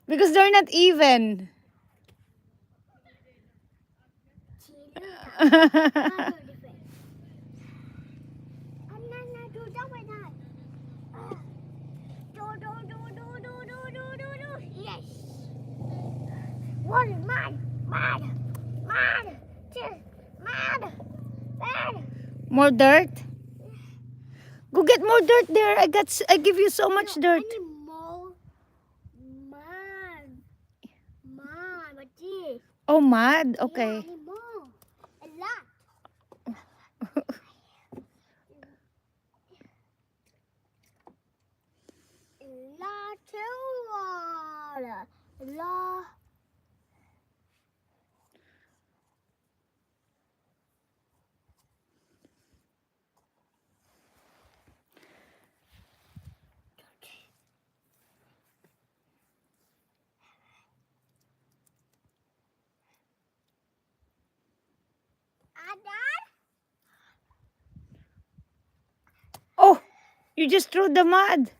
Because they're not even. Yes. What is mad? Mad. Mad. Mad. Mad. More dirt? Go get more dirt there. I give you so much dirt. I need more. Mad. Mad. What is? Oh, mud. Yeah, I Okay. need more. A lot. Lot of water. Lot. Oh, you just threw the mud.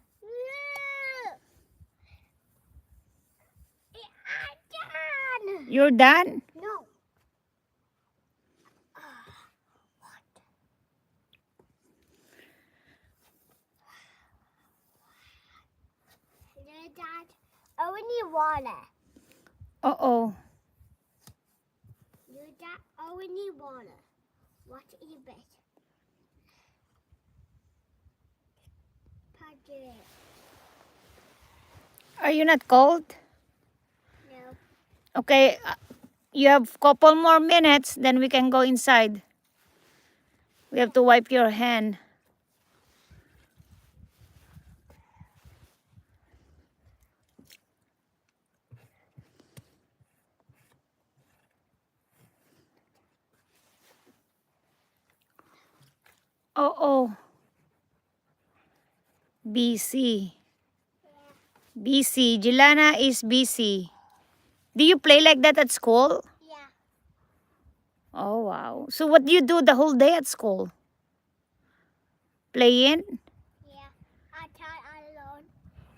You're done? No. Dad, I need water. Uh-oh. Dad, I need water. What is best? Packet. Are you not cold? No. Okay, you have couple more minutes, then we can go inside. We have to wipe your hand. Oh. BC. BC. Jelana is BC. Do you play like that at school? Yeah. Oh, wow. So what do you do the whole day at school? Playing? Yeah. I try alone.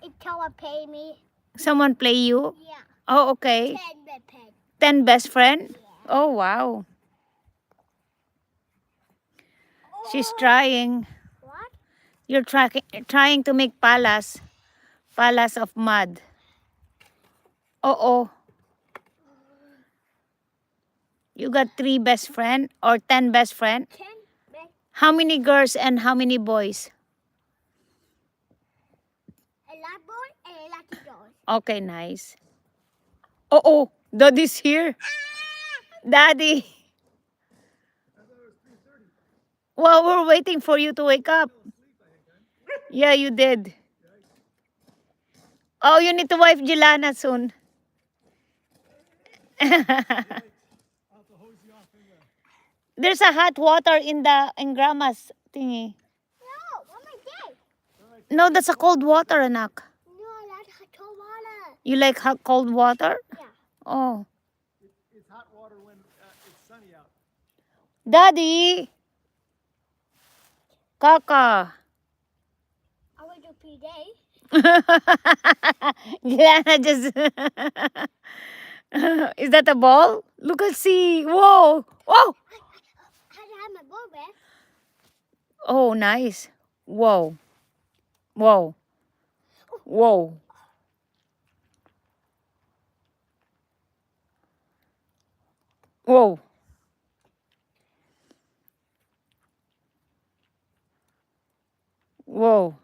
If someone pay me. Someone play you? Yeah. Oh, okay. 10 bed pay. 10 best friend? Yeah. Oh, wow. She's trying. What? You're trying to make palace of mud. Oh. You got 3 best friend or 10 best friend? 10 bed. How many girls and how many boys? A lot boy and a lot of girls. Okay, nice. Oh, Daddy's here. Daddy. Well, we're waiting for you to wake up. Yeah, you did. Oh, you need to wipe Jelana soon. There's a hot water in grandma's thingy. No, what am I doing? No, that's a cold water, anak. No, I like hot water. You like hot cold water? Yeah. Oh. It's hot water when it's sunny out. Daddy. Kaka. I will do PJ. Jelana just... Is that a ball? Look and see. Whoa. Whoa. I have my ball back. Oh, nice. Whoa. Whoa. Whoa. Whoa. Whoa.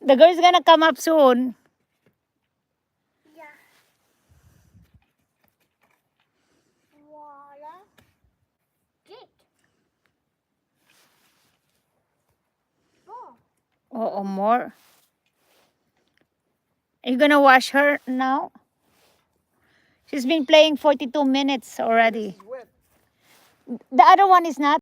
The girl's gonna come up soon. Yeah. Water. Get. Ball. Oh, more. Are you gonna wash her now? She's been playing 42 minutes already. It's wet. The other one is not.